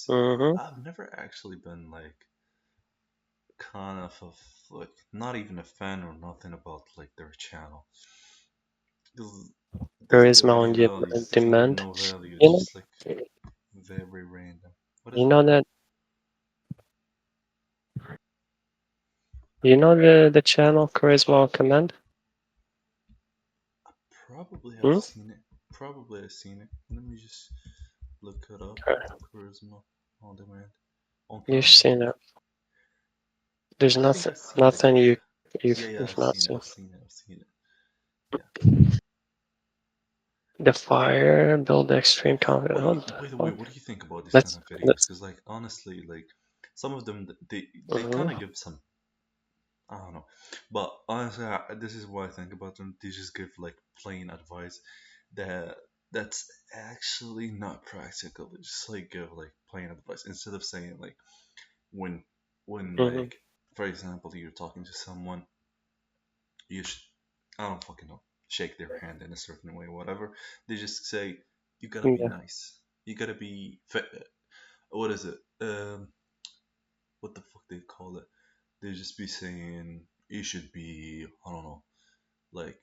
Mm-hmm. I've never actually been like kind of like not even a fan or nothing about like their channel. 'Cause they don't give Charisma any on values. They don't give demand. no value. You It's know, just like very random. What is you it? know that you know the channel Charisma on Command? Probably I've Hmm? seen it. Probably I've seen it. Let me just look it up. Okay. Charisma on demand. On You've command. seen it. There's I think nothing I've seen it. nothing Yeah, yeah, you've I've not seen it. seen. I've seen it. I've seen it. Yeah. The fire build extreme confidence. Well, What the by the way, fuck? what do you think about these kind Let's of videos? let's. Because like honestly, like some of them they kind Mhm. of give some, I don't know, but honestly, this is what I think about them. They just give like plain advice that that's actually not practical. They just like give like plain advice instead of saying like when Mhm. like for example you're talking to someone, you should, I don't fucking know, shake their hand in a certain way, whatever. They just say you gotta be Yeah. nice. You gotta be what is it? What the fuck they call it? They just be saying you should be, I don't know, like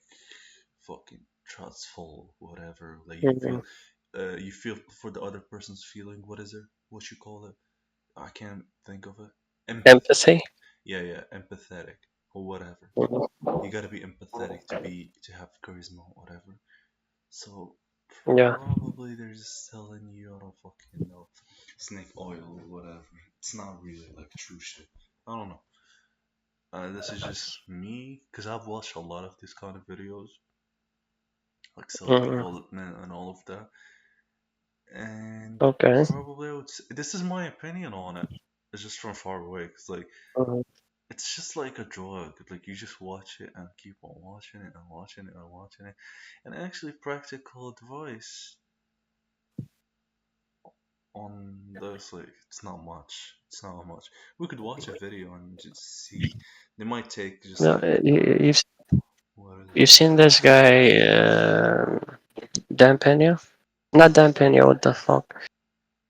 fucking trustful, whatever. Like Mhm. you feel for the other person's feeling. What is it? What you call it? I can't think of it. Empathy. Empathy. Yeah, yeah, empathetic or whatever. Mhm. You gotta be empathetic to have charisma, or whatever. So Yeah. probably they're just telling you, I don't fucking know, snake oil or whatever. It's not really like true shit. I don't know. This is just me because I've watched a lot of these kind of videos, like self Mhm. development and all of that. And Okay. probably this is my opinion on it. It's just from far away because like Mhm. it's just like a drug. Like you just watch it and keep on watching it and watching it and watching it. And actually, practical advice on this, like, it's not much. It's not much. We could watch a video and just see. They might take just No, like what is you've it? seen this guy, Dan Pena? Not Dan Pena. What the fuck?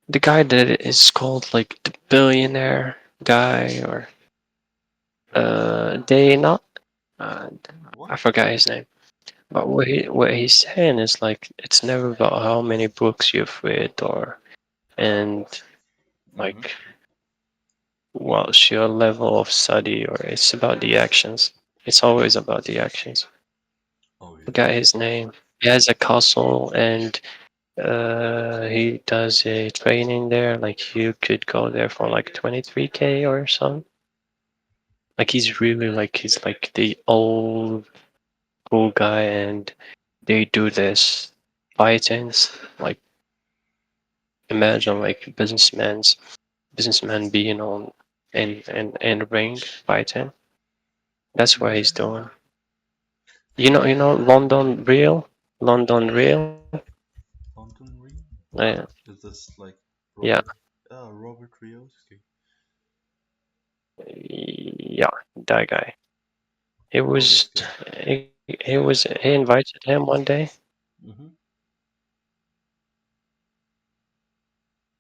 The guy that is called like the billionaire guy or they not uh, What? I forgot his name. But what he's saying is like it's never about how many books you've read or and Mm-hmm. like what's your level of study, or it's about the actions. It's always about the actions. Oh yeah. Forgot his name. He has a castle and he does a training there. Like you could go there for like 23K or something. Like he's like the old cool guy, and they do this fightings. Like imagine like businessman being on in ring fighting. That's what he's Mm-hmm. doing. You know London Real. London Rio. Yeah, Is this like yeah, Robert? Robert Rios. Okay. yeah. That guy. He Oh, was this guy. he invited him one day. Mm-hmm.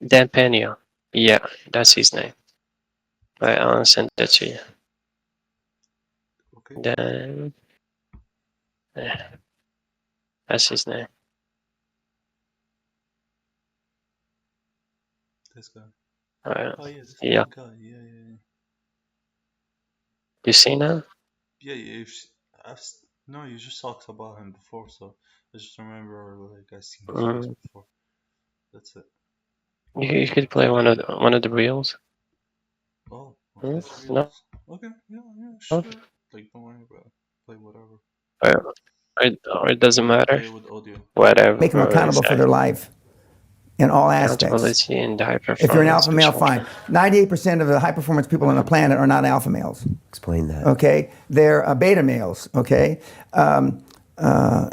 Dan Pena. Yeah, that's his name. I'll send that to you. Okay. Dan. Yeah, that's his name. This guy. Uh, Oh yeah, this yeah. old guy. Yeah, yeah, yeah. You seen him? Yeah, yeah. No, you just talked about him before, so I just remember like I seen his face Mm. before. That's it. You could play one of the reels. Oh, one of Hmm? his No, reels. Okay, yeah, yeah, no? sure. Like, don't worry about it. Play whatever. Or it doesn't matter. Play it with audio. Whatever, Make them bro. accountable for their Exactly. life in all aspects. Accountability and high If you're an performance alpha or male, fine. something. 98% of the high performance people on the planet are not alpha males. Explain that. Okay? They're beta males. Okay?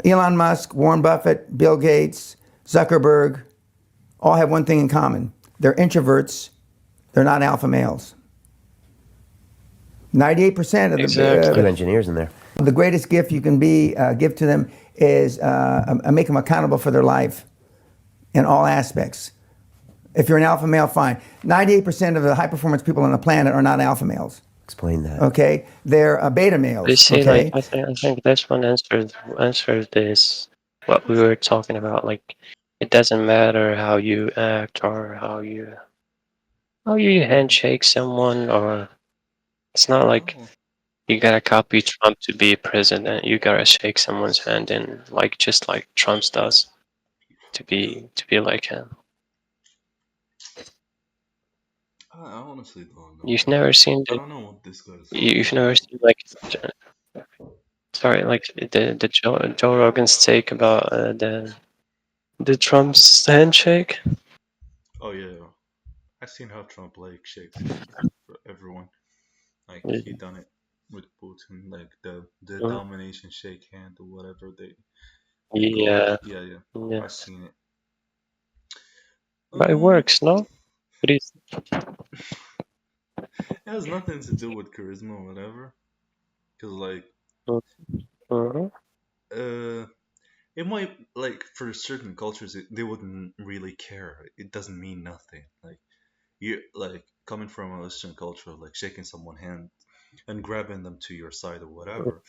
Elon Musk, Warren Buffett, Bill Gates, Zuckerberg all have one thing in common: they're introverts, they're not alpha males. 98% of Exactly. Few engineers in there. the greatest gift you can give to them is make them accountable for their life in all aspects. If you're an alpha male, fine. 98% of the high performance people on the planet are not alpha males. Explain that. Okay, they're beta You males. see, like Okay, I think this one answered this what we were talking about. Like, it doesn't matter how you act or how you handshake someone, or it's not like Oh, you gotta copy Trump to be president. You gotta shake someone's hand and like just like Trump does to be like him. I honestly don't know. You've never seen I the don't know what this guy is talking you've never about. seen like sorry like the Joe Rogan's take about the Trump's handshake. Oh yeah, I seen how Trump like shakes hand for everyone. Like he done it with Putin, like the Mhm. domination shake hand or whatever they call it. Yeah, Yeah, yeah, yeah, I seen it. but it Um, works, no? What do it has nothing to do with charisma or whatever. Cause like, you? Mhm, uh, it might like for certain cultures they wouldn't really care. It doesn't mean nothing. Like you like coming from a Western culture, like shaking someone's hand and grabbing them to your side or whatever,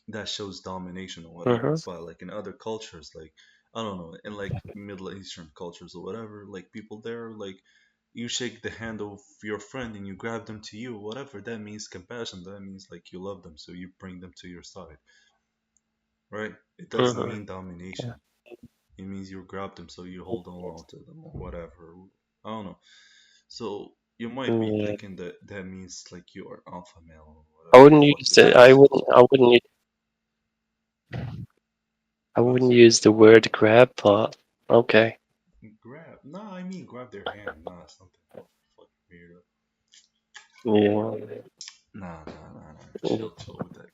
that shows domination or whatever. mhm, But like in other cultures, like I don't know, in like Middle Eastern cultures or whatever, like people there, like you shake the hand of your friend and you grab them to you, whatever. That means compassion. That means like you love them, so you bring them to your side, right? It doesn't mhm. mean Yeah, domination. It means you grab them, so you hold on to them or whatever. I don't know. So you might be yeah. thinking that that means like you are alpha male or I whatever the wouldn't fuck use this the. guy I says. wouldn't. I wouldn't. I What? wouldn't use the word grab, but okay. Grab? Nah, I mean grab their hand, not something fucking weird. Yeah. Nah. Chill with that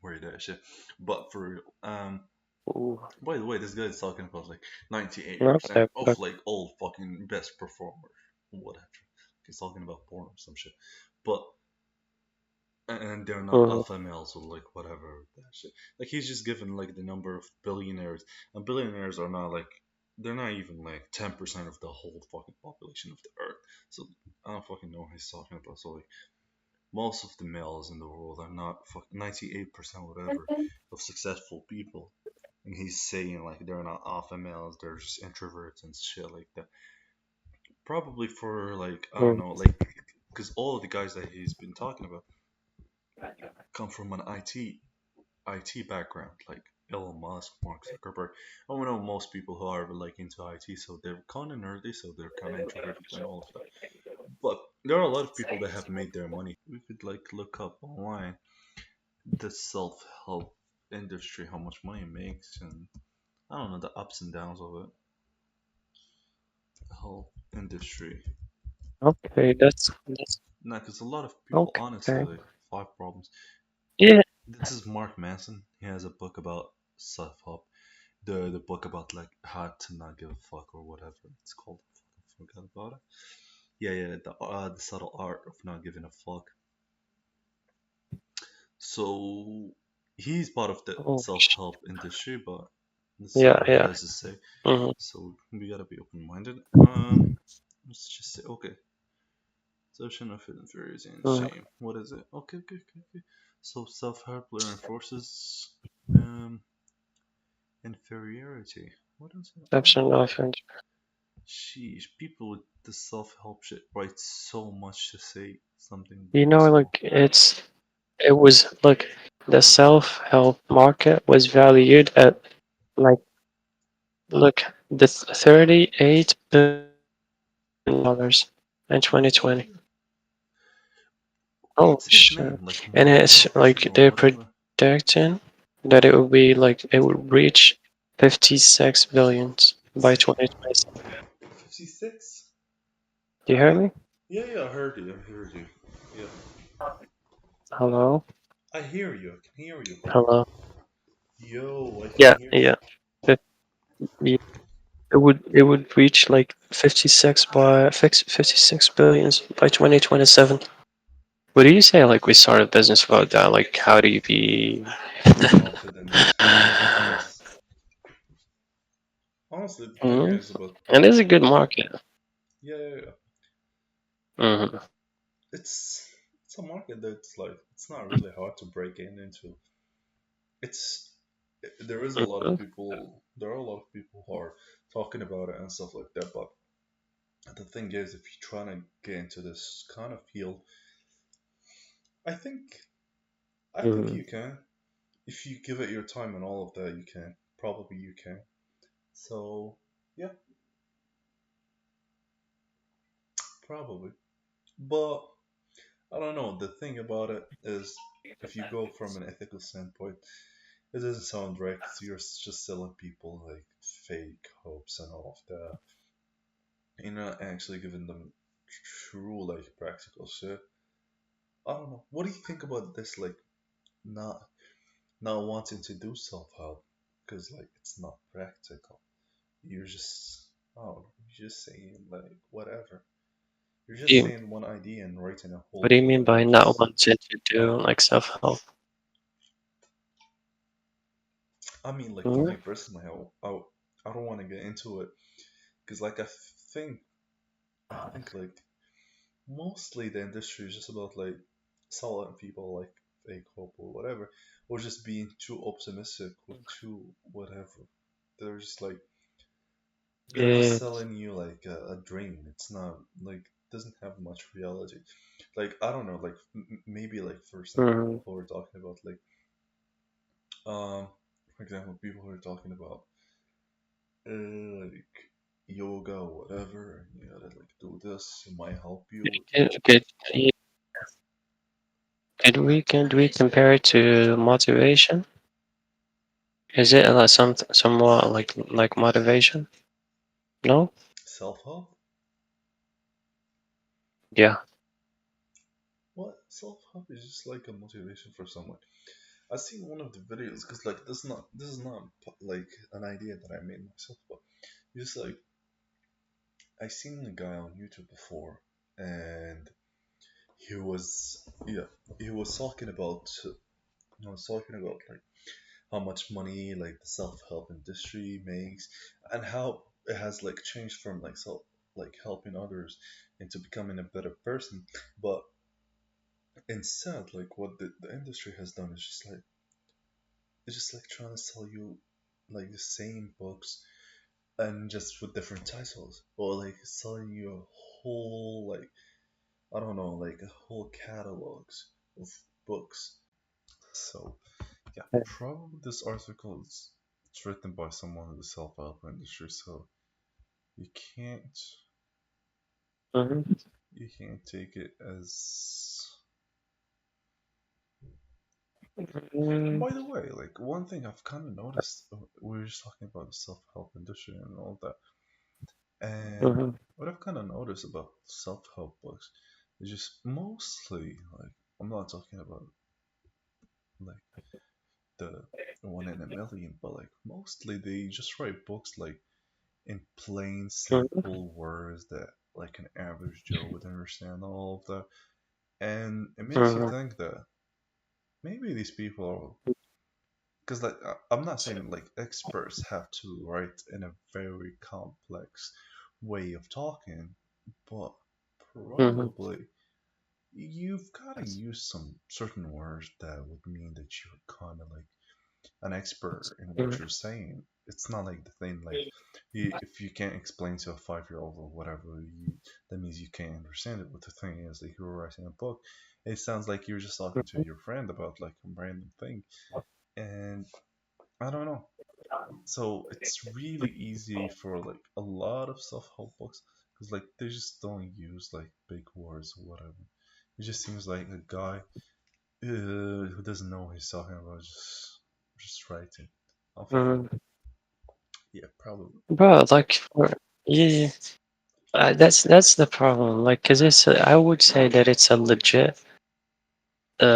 weird ass shit. But for real, Ooh, by the way, this guy is talking about like 98% okay. of like all fucking best performers, whatever. He's talking about porn or some shit. But and they're not Mhm, alpha males or like whatever that shit. Like he's just given like the number of billionaires, and billionaires are not like they're not even like 10% of the whole fucking population of the earth. So I don't fucking know what he's talking about. So like most of the males in the world are not fucking 98% whatever of successful people. And he's saying like they're not alpha males, they're just introverts and shit like that. Probably for like I don't mhm, know, like because all of the guys that he's been talking about come from an IT background, like Elon Musk, Mark Zuckerberg. I don't know most people who are like into IT, so they're kind of nerdy, so they're kind of introverted and all of that. But there are a lot of people that have made their money. We could like look up online the self-help industry, how much money it makes, and I don't know the ups and downs of it. The whole industry. okay. That's Nah, because a lot of people, honestly, okay. like five problems. Yeah. This is Mark Manson. He has a book about self-help. The book about like how to not give a fuck or whatever it's called. I forgot about it. Yeah, the subtle art of not giving a fuck. So he's part of the Oh, self-help industry, but this is yeah, what he yeah. has to say. Mhm, So we gotta be open-minded. Let's just say okay. Social of inferiority and mhm. shame. What is it? Okay. So self-help reinforces um inferiority. What is it? That's an offense. Sheesh, people with the self-help shit write so much to say something You very know, small. like it was look, the self-help market was valued at like look the 38 billion dollars in 2020. Oh What's his shit! name? Like And Mark it's Jefferson like or they're whatever. predicting that it would be like it would reach 56 billions by 2027. 56? Do you hear me? Yeah, I heard you. Yeah. Hello, I can hear you, bro. hello. Yo, I can Yeah, hear you. yeah. Fif- yeah. It would reach like 56 billions by 2027. What do you say? Like we start a business about that. Like how do you be? Confident business. Honestly, the thing Mhm. is about And it's a good market. Yeah, yeah, yeah. Mm-hmm. It's it's a market that's like it's not really hard to break into. It's there is a lot of Mm-hmm. people. There are a lot of people who are talking about it and stuff like that. But the thing is, if you're trying to get into this kind of field, I think I think Mm-hmm. you can. If you give it your time and all of that, you can. Probably you can. So yeah, probably. But I don't know. The thing about it is, if you go from an ethical standpoint, it doesn't sound right because you're just selling people like fake hopes and all of that. You're not actually giving them true like practical shit. I don't know. What do you think about this? Like not not wanting to do self help because like it's not practical. You're just I don't know. You're just saying like whatever. You're Do just you, saying one idea and writing a what whole do you book mean by about not just. wanting to do like self-help? I mean, like for Mm-hmm. me personally, I don't want to get into it because like think I think like mostly the industry is just about like selling people like fake hope or whatever, or just being too optimistic or too whatever. They're just like they're just Yeah. selling you like a dream. It's not like doesn't have much reality. Like I don't know, like maybe like for example, Mm-hmm. people who are talking about like for example, people who are talking about like yoga or whatever, and you gotta like do this, it might help you. Could, yeah, could we compare it to motivation? Is it like somewhat like motivation? No? Self help? Yeah. What self help is just like a motivation for someone. I seen one of the videos because like this is not like an idea that I made myself, but just like I seen a guy on YouTube before, and he was yeah he was talking about like how much money like the self help industry makes and how it has like changed from like self like helping others into becoming a better person, but instead like what the industry has done is just like it's just like trying to sell you like the same books and just with different titles or like selling you a whole like I don't know like a whole catalogs of books. So yeah, probably this article is it's written by someone in the self-help industry, so you can't Mm-hmm. you can't take it as. By the way, like one thing I've kind of noticed, we were just talking about the self-help industry and all that. And Mm-hmm. what I've kind of noticed about self help books is just mostly like I'm not talking about like the one in a million, but like mostly they just write books like in plain, Mm-hmm. simple words that like an average Joe would understand all of that, and it makes you Mm-hmm. think that maybe these people because like I'm not saying like experts have to write in a very complex way of talking, but Mm-hmm. probably you've got to use some certain words that would mean that you're kind of like an expert in what you're saying. It's not like the thing like if you can't explain to a 5-year-old or whatever, that means you can't understand it. But the thing is, like you're writing a book, it sounds like you're just talking to your friend about like a random thing, and I don't know. So it's really easy for like a lot of self-help books because like they just don't use like big words or whatever. It just seems like a guy who doesn't know what he's talking about just writing. I think Mm-hmm. yeah, probably. Bro, like, yeah, that's the problem. Like, cause I would say that it's a legit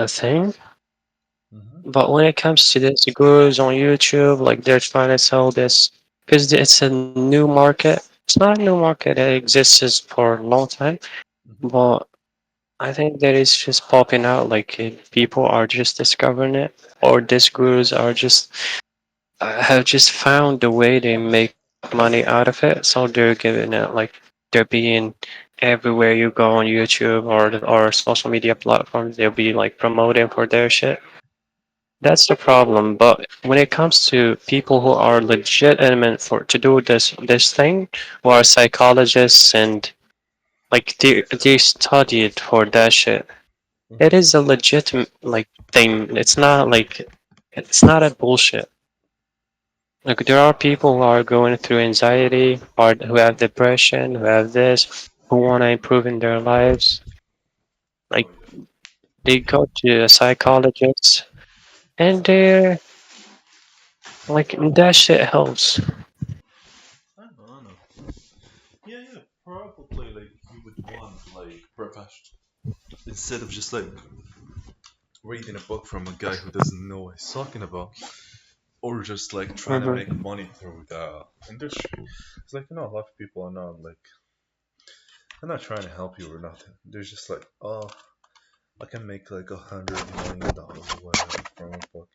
thing, Hmm. but when it comes to this gurus on YouTube, like they're trying to sell this, because it's a new market. It's not a new market. It exists for a long time, Hmm. but I think that it's just popping out. Like people are just discovering it, or these gurus are just have just found the way they make money out of it, so they're giving it like they're being everywhere you go on YouTube or social media platforms. They'll be like promoting for their shit. That's the problem. But when it comes to people who are legitimate for to do this thing, who are psychologists and like they studied for that shit, it Hmm. is a legitimate like thing. It's not a bullshit. Like there are people who are going through anxiety, or who have depression, who have this, who want to improve in their lives. Oh Like yeah. they go to a psychologist, and they're like that shit helps. I know. Yeah, yeah. Probably like you would want like professional instead of just like reading a book from a guy who doesn't know what he's talking about, or just like trying to make Hmm. money through the industry. It's like a lot of people are not like they're not trying to help you or nothing. They're just like, oh, I can make like $100 million or whatever from a book.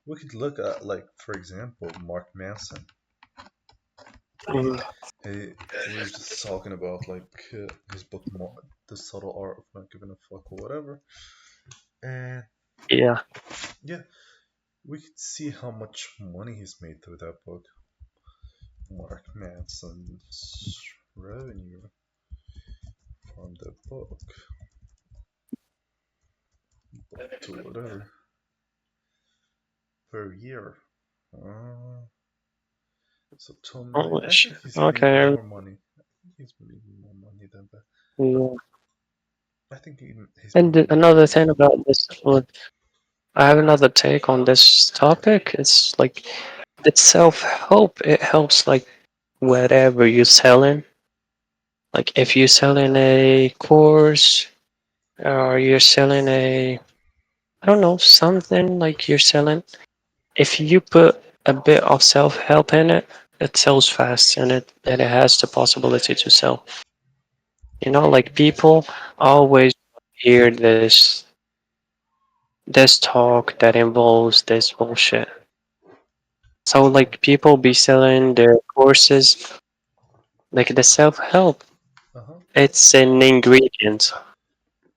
We could look at like, for example, Mark Manson. Hmm. He we were just talking about like his book, The Subtle Art of Not Giving a Fuck or whatever, and Yeah. yeah, we could see how much money he's made through that book. Mark Manson's revenue from the book, to whatever, per year. Uh, so 2 million. Oh, I think he's made okay. more money. He's made more money than that. Yeah. I think he's And made more another money. thing about this, well, I have another take on this topic. It's like it's self-help. It helps like whatever you're selling. Like if you're selling a course or you're selling I don't know, something like you're selling. If you put a bit of self-help in it, it sells fast and it has the possibility to sell. Like people always hear this talk that involves this bullshit. So Oh, like people be selling their courses, like the self-help. uh huh. It's an ingredient,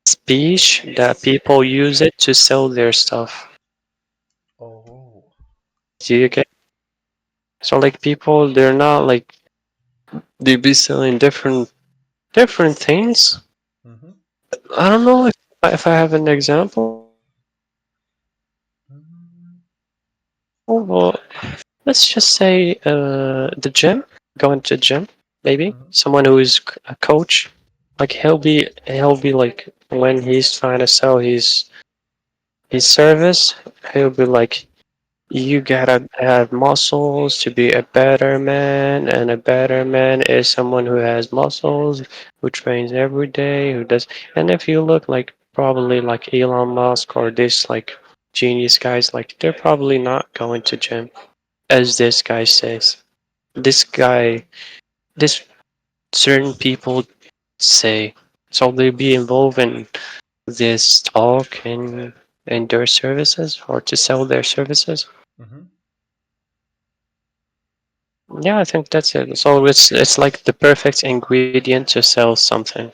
speech that people use it to sell their stuff. Oh. Do you get? So like people, they're not like they be selling different things. Mhm. I don't know if I have an example. Mhm. Well, let's just say the gym, going to gym, maybe Mhm. someone who is a coach. Like he'll be like when he's trying to sell his service, he'll be like, you gotta have muscles to be a better man, and a better man is someone who has muscles, who trains every day, who does. And if you look like probably like Elon Musk or this like genius guys, like they're probably not going to gym, as this guy says. This guy, this certain people say. So they be involved in this talk and their services or to sell their services. Mhm. Yeah, I think that's it. So it's like the perfect ingredient to sell something.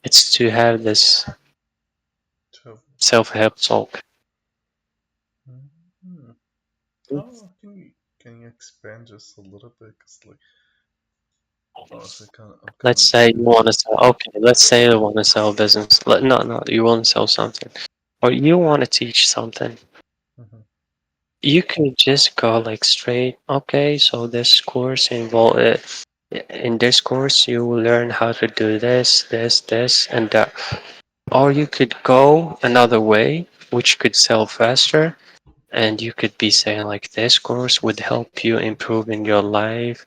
It's to have this So. self-help talk. Mhm. How can you expand just a little bit? Cause like honestly, I'm kind Let's of say you want to confused. sell. Okay, let's say you want to sell business. No, you want to sell something, or you want to teach something. Mhm. You could just go like straight. Okay, so this course involve in this course you will learn how to do this, and that. Or you could go another way, which could sell faster. And you could be saying like this course would help you improve in your life,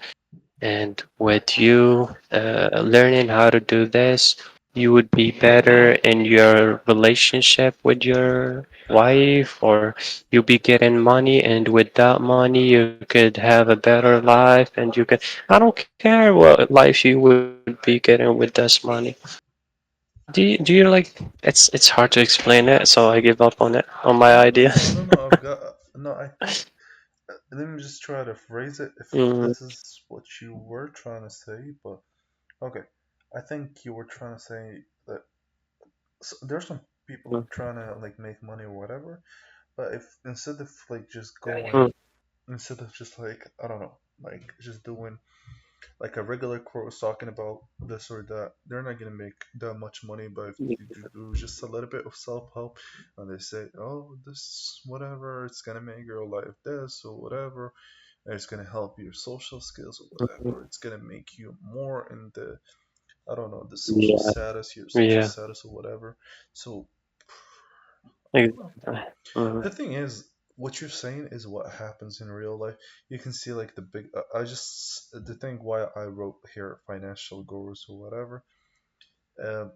and with you learning how to do this, you would be better in your relationship with your wife, or you'll be getting money, and with that money you could have a better life, and you could, I don't care what life you would be getting with this money. Do you like, it's hard to explain it, so I give up on my idea. No. I've got no. I think. Let me just try to phrase it. If Mm, this is what you were trying to say, but okay. I think you were trying to say that there's some people Mm, trying to like make money or whatever, but if instead of like just mm, going, instead of just like I don't know, like just doing like a regular course talking about this or that, they're not gonna make that much money. But if mm, you do just a little bit of self help, and they say, oh, this whatever, it's gonna make your life this or whatever, and it's gonna help your social skills or mhm. whatever, it's gonna make you more in the I don't know the social Yeah, status, your social yeah, status or whatever. So I don't know. exactly. The Mhm, thing is, what you're saying is what happens in real life. You can see like the big. I just the thing why I wrote here financial gurus or whatever. Um,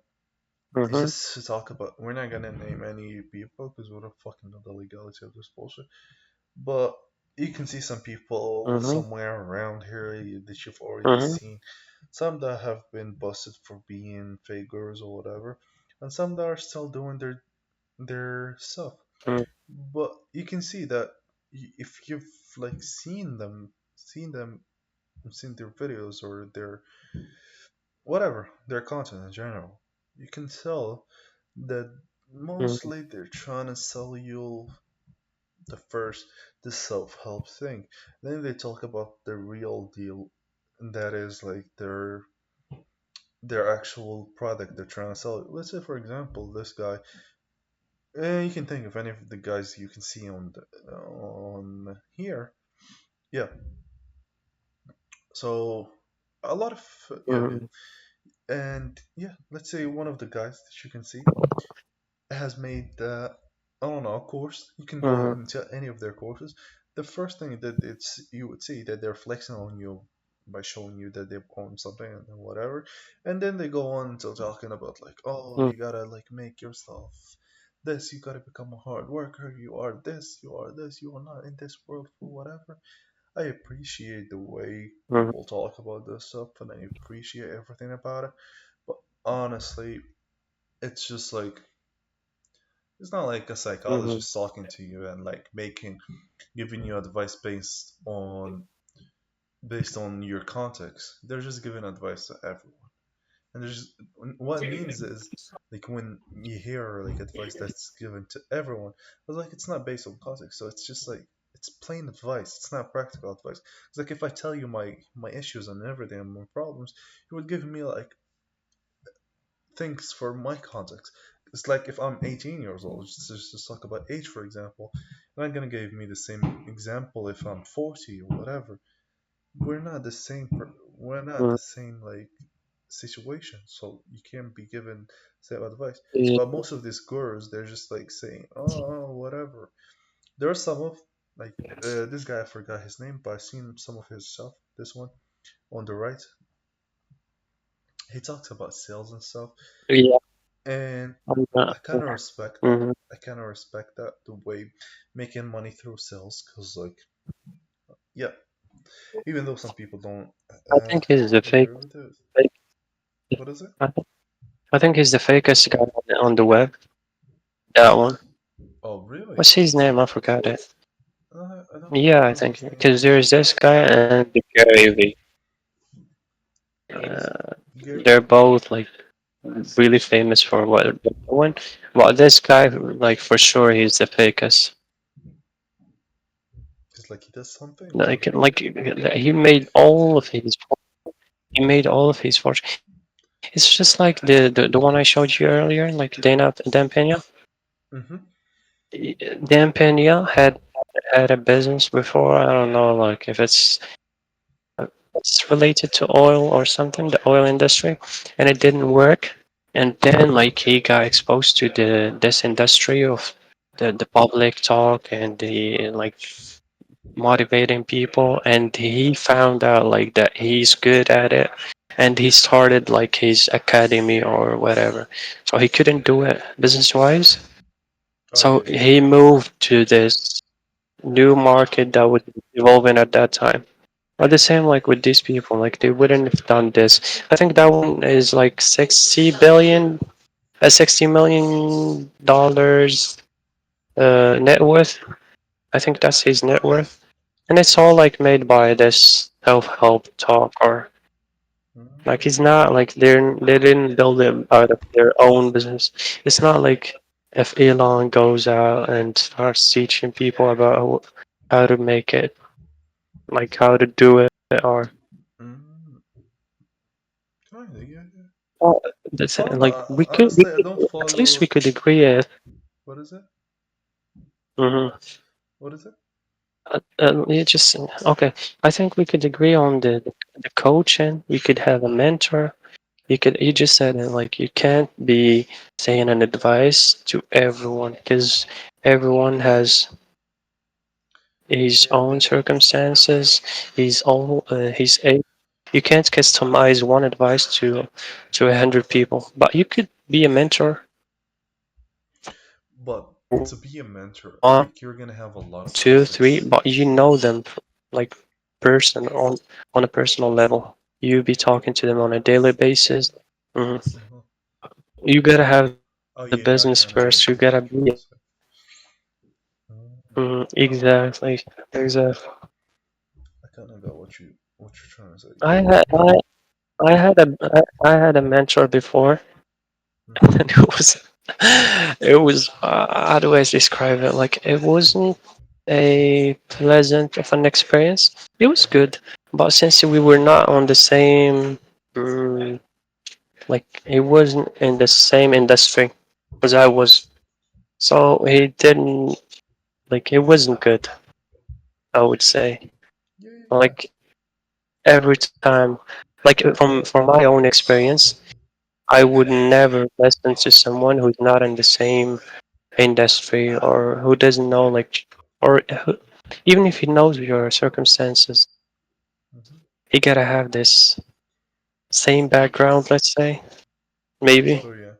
it's mhm, just to talk about. We're not gonna name any people because we don't fucking know the legality of this bullshit. But you can see some people mhm, somewhere around here that you've already mhm, seen. Some that have been busted for being fake gurus or whatever, and some that are still doing their stuff. mhm, But you can see that if you've like seen their videos or their whatever their content in general, you can tell that mhm, mostly they're trying to sell you the first the self-help thing. Then they talk about the real deal, and that is like their actual product they're trying to sell. Let's say, for example, this guy. You can think of any of the guys you can see on here. Yeah, so a lot of yeah, yeah, mhm, and yeah. Let's say one of the guys that you can see has made I don't know a course. You can go mhm, into any of their courses. The first thing that it's you would see that they're flexing on you by showing you that they own something and whatever, and then they go on to talking about like, oh, mhm, you gotta like make yourself this. You gotta become a hard worker. You are this. You are this. You are not in this world for whatever. I appreciate the way mhm, people talk about this stuff, and I appreciate everything about it. But honestly, it's just like it's not like a mhm, psychologist talking to you and like giving you advice based on your context. They're just giving advice to everyone, and there's what it means is like when you hear like advice that's given to everyone, it's like it's not based on context. So it's just like it's plain advice. It's not practical advice. It's like if I tell you my issues and everything and my problems, you would give me like things for my context. It's like if I'm 18 years old, just talk about age, for example, and I'm gonna give me the same example if I'm 40 or whatever. We're not the same. We're not mhm. the same like situation, so you can't be given same advice. Yeah, But most of these gurus, they're just like saying, "Oh, whatever." There are some of like this guy. I forgot his name, but I've seen some of his stuff. This one on the right, he talks about sales and stuff, yeah, and I'm not. I kind of respect that. Mhm. I kind of respect that the way making money through sales, because like yeah, even though some people don't I think he's the fake. agree with it, fake what is it? I think I think he's the fakest guy on the web. That one. Oh really? What's his name? I forgot it. I don't Yeah, I remember think his name because either. there's this guy and the Gary. What is it? Uh, Gary? they're both like really famous for what they're doing. Well, this guy, like for sure, he's the fakest. It's like he does something or Like he made all of his. He made all of his fortune. It's just like the one I showed you earlier, like Dan Pena. mm-hmm. Dan Pena had a business before. I don't know, like if it's related to oil or something, the oil industry, and it didn't work. And then like he got exposed to this industry of the public talk and the like motivating people, and he found out like that he's good at it, and he started like his academy or whatever. So he couldn't do it business wise. Oh So yeah, yeah. he moved to this new market that was evolving at that time. But the same like with these people, like they wouldn't have done this. I think that one is like 60 million dollars net worth. I think that's his net worth. And it's all Mm-hmm. like made by this self-help talk or Like he's not like they didn't build it out of their own business. It's not like if Elon goes out and starts teaching people about how to make it, like how to do it, or Mm, kinda, yeah, yeah. well, that's it. Like we Honestly, I could don't at least we follow. could agree. What is it? Mm-hmm. What is it? You just okay. I think we could agree on the coaching. We could have a mentor. You just said it like you can't be saying an advice to everyone because everyone has his Yeah, own circumstances, his age. You can't customize one advice to 100 people, but you could be a mentor. but to be a mentor, I One, think you're gonna have a lot of two, three, ethics. but you know them like person on a personal level. You be talking to them on a daily basis. Mhm. Uh-huh. You gotta have the Oh business yeah, I first. You kind of gotta get what be you're trying to say. Mm, exactly, exactly. I kind of got what you're trying to say. I Yeah. had I, I had a mentor before, Mm-hmm. and it was how do I describe it? Like it wasn't a pleasant of an experience. It was Uh-huh. good, but since we were not on the same, mm, like he wasn't in the same industry as I was, so he didn't like it wasn't good. I would say Yeah, yeah, yeah. like every time, like from my own experience, I would never listen to someone who's not in the same industry or who doesn't know like or even if he knows your circumstances, Mm-hmm. he gotta have this same background, let's say, maybe. So yeah,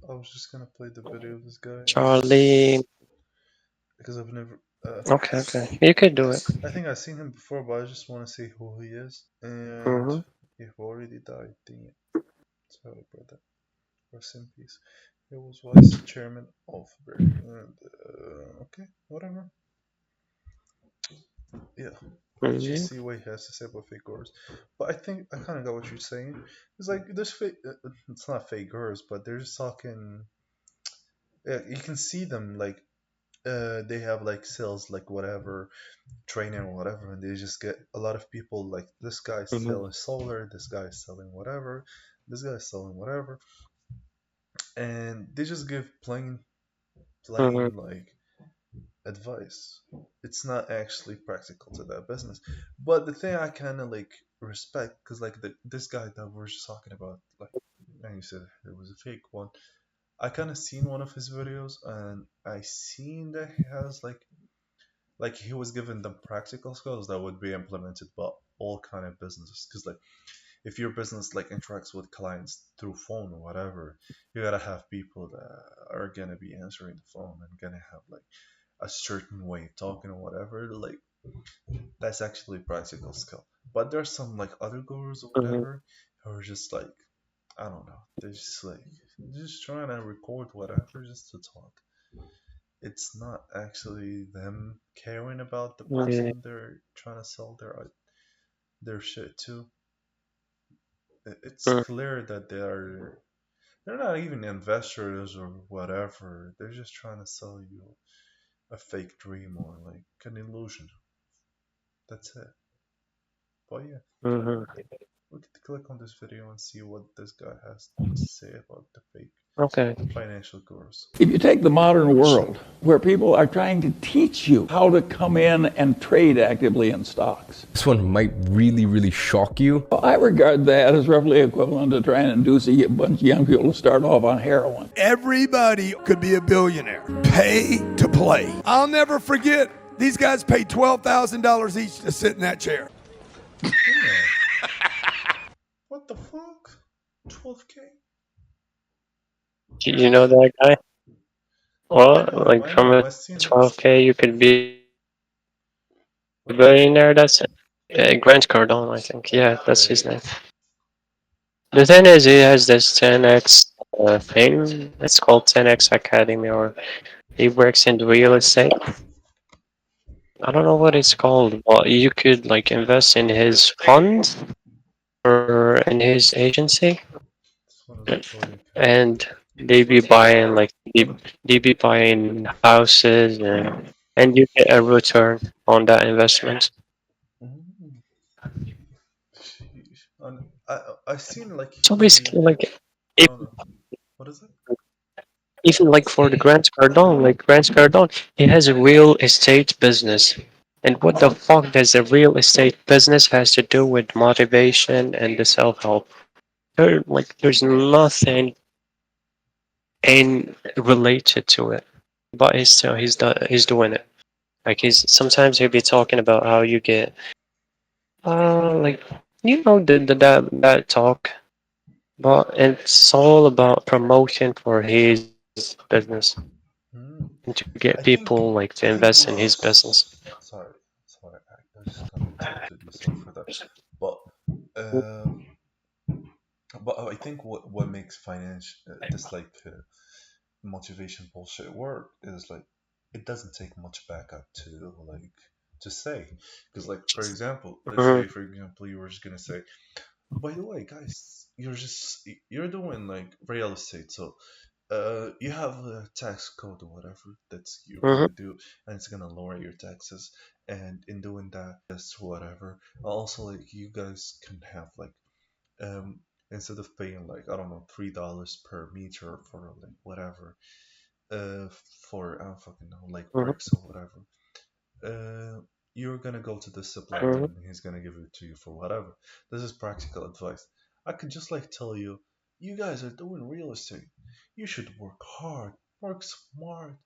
I was just gonna play the video of this guy. Charlie. Because I've never. Okay, okay, you could do it. I think I've seen him before, but I just want to see who he is. And Hmm. he already died. Dang it. Sorry, brother. Rest in peace. He was vice chairman of Berg. And okay, whatever. Yeah. Let's just Hmm. see what he has to say about fake girls. But I think I kind of got what you're saying. It's like there's fake. It's not fake girls, but they're just talking. Yeah, you can see them like they have like sales like whatever training or whatever, and they just get a lot of people like this guy's Hmm. selling solar, this guy's selling whatever, this guy's selling whatever, and they just give Hmm. plain like advice. It's not actually practical to that business. But the thing I kind of like respect, because like this guy that we're just talking about, like, and you said it was a fake one. I kind of seen one of his videos, and I seen that he has like he was given them practical skills that would be implemented by all kind of businesses. Because like if your business like interacts with clients through phone or whatever, you gotta have people that are gonna be answering the phone and gonna have like a certain way of talking or whatever. Like that's actually a practical skill. But there's some like other gurus or Hmm. whatever who are just like, I don't know, they're just like just trying to record whatever just to talk. It's not actually them caring about the Yeah. person they're trying to sell their shit to. It's clear that they're not even investors or whatever. They're just trying to sell you a fake dream or like an illusion. That's it. But yeah, Hmm. we could click on this video and see what this guy has to say about the fake Okay. financial gurus. If you take the modern world, where people are trying to teach you how to come in and trade actively in stocks, This one might really, really shock you. well, I regard that as roughly equivalent to trying to induce a bunch of young people to start off on heroin. Everybody could be a billionaire. Pay to play. I'll never forget, these guys paid $12,000 each to sit in that chair. Damn. What the fuck? 12K? You know that guy? I Well, know him. like I from know a him. I've seen him. 12K, you could be a billionaire. That's it. Grant Cardone, I think. Yeah, that's Yeah, his yeah. name. The thing is, he has this 10x thing. It's called 10x Academy, or he works in real estate. I don't know what it's called, but you could like invest in his fund or in his agency, This one is a floating account. and they be buying like they be buying houses, and you get a return on that investment. Mm, sheesh. And I seen like So he basically, like I if, don't know what is it? even like for the Grant Cardone, he has a real estate business. And what the fuck does a real estate business has to do with motivation and the self help? There's nothing in related to it, but he's doing it. Like he's sometimes he'll be talking about how you get like that talk, but it's all about promotion for his business Mm. and to get I people think like to I think invest in his business. sorry, I just kind of interrupted you. Sorry for that. But um, but I think what makes finance this like motivation bullshit work is like it doesn't take much backup to like to say because like for example, let's Mm-hmm, say for example you were just gonna say, by the way, guys, you're doing like real estate, so you have a tax code or whatever that you're mm-hmm, gonna do, and it's gonna lower your taxes. And in doing that, this whatever. Also, like you guys can have like um instead of paying like I don't know $3 per meter for like whatever uh for I don't fucking know like mm-hmm, bricks or whatever. Uh, you're gonna go to the supplier mm-hmm, and he's gonna give it to you for whatever. This is practical advice. I could just like tell you, you guys are doing real estate. You should work hard, work smart,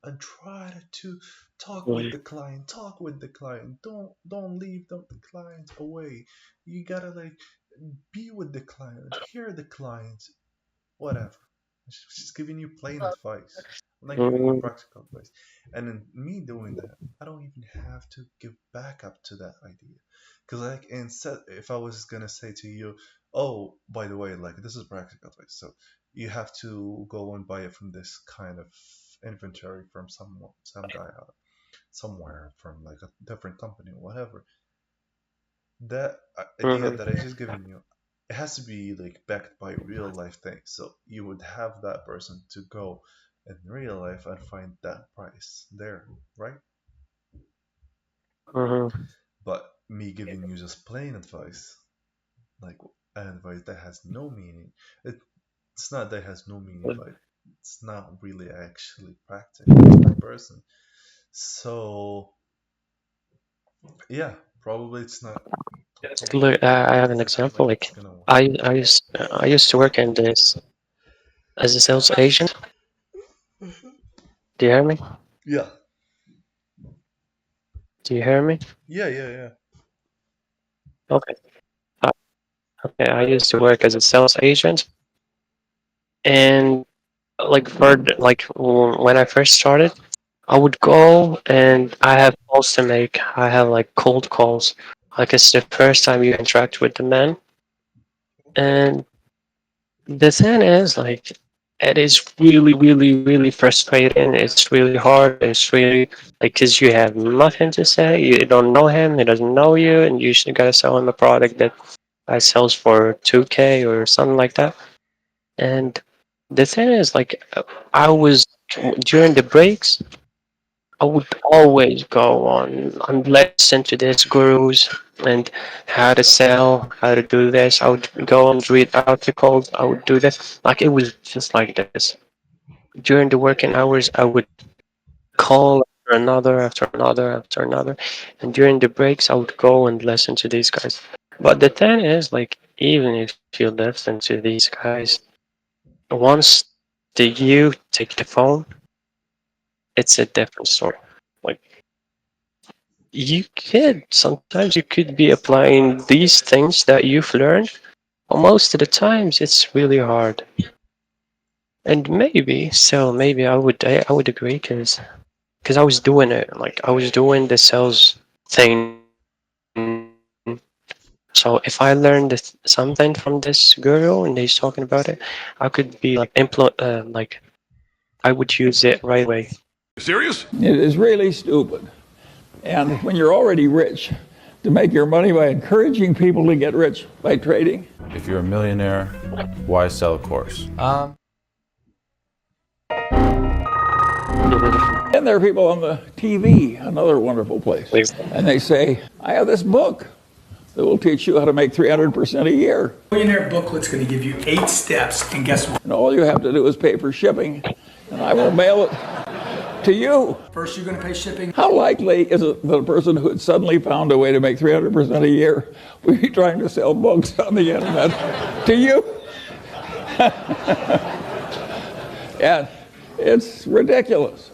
and try to talk with the client. Talk with the client. Don't leave the client away. You gotta like be with the client, hear the client, whatever. She's giving you plain advice. I'm not giving you mm-hmm, practical advice. And in me doing that, I don't even have to give backup to that idea. Because like instead, if I was gonna say to you, oh, by the way, like this is practical advice, so you have to go and buy it from this kind of inventory from some guy out somewhere from like a different company or whatever. That idea that I mm-hmm. just given you, it has to be like backed by real life things. So you would have that person to go in real life and find that price there, right? Mm-hmm. But me giving you just plain advice, like an advice that has no meaning, it's not that it has no meaning, but it's not really actually practical to the person. So yeah, probably it's not. Look, Probably I it have an doesn't seem example. like it's Like gonna work. I used to work in this as a sales agent. Do you hear me? Yeah, Do you hear me? yeah. Okay. Uh, okay. I used to work as a sales agent, and like when I first started, I would go and I have calls to make. I have like cold calls. Like it's the first time you interact with the man, and the thing is like it is really, really, really frustrating. It's really hard. It's really like because you have nothing to say. You don't know him. He doesn't know you, and you just gotta sell him a product that sells for 2K or something like that. And the thing is, like, I was during the breaks, I would always go on and listen to these gurus and how to sell, how to do this. I would go and read articles. I would do this. Like, it was just like this. During the working hours, I would call after another, after another. And during the breaks, I would go and listen to these guys. But the thing is, like, even if you listen to these guys, once the you take the phone, it's a different story. Like you could sometimes you could be applying these things that you've learned, but most of the times it's really hard. And maybe I would agree because I was doing it like I was doing the sales thing. So if I learned something from this guru and he's talking about it, I could be like like I would use it right away. Serious? It is really stupid And when you're already rich, to make your money by encouraging people to get rich by trading. If you're a millionaire, why sell a course? And there are people on the TV, another wonderful place. And they say, I have this book that will teach you how to make 300% a year. Millionaire booklet's going to give you 8 steps, and guess what? And all you have to do is pay for shipping, and I will mail it to you. First, you're going to pay shipping. How likely is it that a person who had suddenly found a way to make 300% a year would be trying to sell books on the internet to you? And it's ridiculous.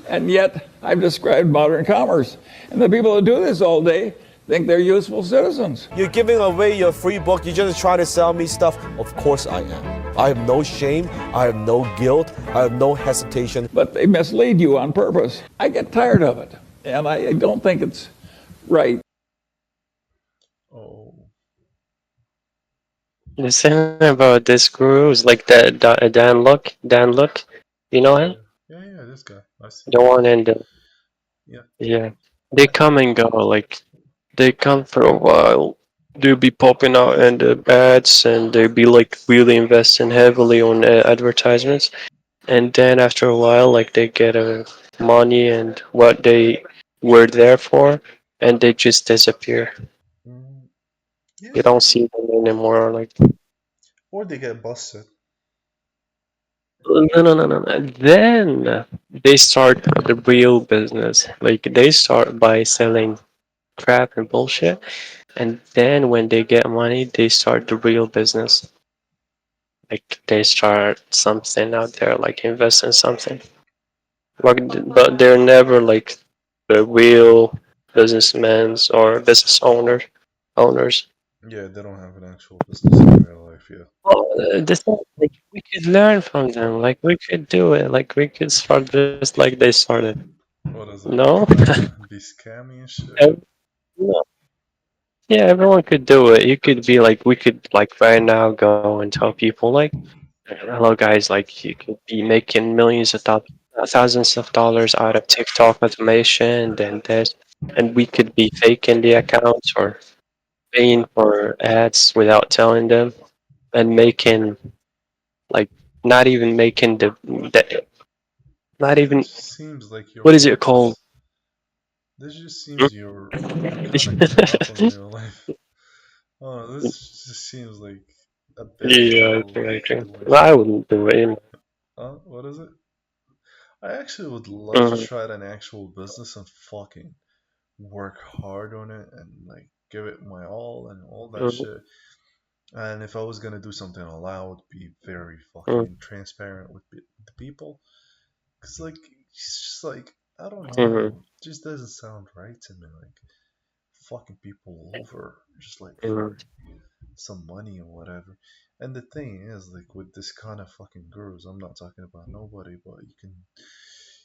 And yet, I've described modern commerce. And the people who do this all day think they're useful citizens. You're giving away your free book. You're just trying to sell me stuff. Of course I am. I have no shame. I have no guilt. I have no hesitation. But they mislead you on purpose. I get tired of it. And I don't think it's right. Oh, The thing about this guru is like that Dan Look, you know him? yeah, this guy. I see. The one in the Yeah. yeah. They come and go, like they come for a while. They'll be popping out in the ads and they'll be like really investing heavily on advertisements. And then after a while, like they get money and what they were there for, and they just disappear. Mm, You yeah. don't see them anymore. Like Or they get busted. no. Then they start the real business. Like they start by selling crap and bullshit, and then when they get money, they start the real business. Like they start something out there, like invest in something. But they're never like the real businessmen or business owners. Yeah, they don't have an actual business in real life. Yeah. Well, the thing, like we could learn from them. Like we could do it. Like we could start just like they started. What is it? No, Be scammy and shit. no. Yeah, everyone could do it. You could be like, we could like right now go and tell people like, hello guys, like you could be making millions of thousands of dollars out of TikTok automation, then this, and we could be faking the accounts or paying for ads without telling them and making like not even making the not It even just seems like you're what is it called? This just seems you're kind of giving up on real life. Oh, this just seems like a bit Yeah, dull I think. doing Well, I shit. wouldn't do it. What is it? I actually would love to Mhm, try an actual business and fucking work hard on it and like give it my all and all that mhm, shit. And if I was gonna do something all out, be very mhm, fucking transparent with the people. Cause like it's just like I don't mhm, know, it just doesn't sound right to me. Like fucking people over just like mhm, for some money or whatever. And the thing is, like with this kind of fucking gurus, I'm not talking about nobody, but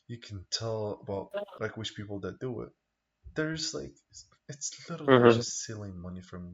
you can tell about like which people that do it. There's like it's literally mhm. just stealing money from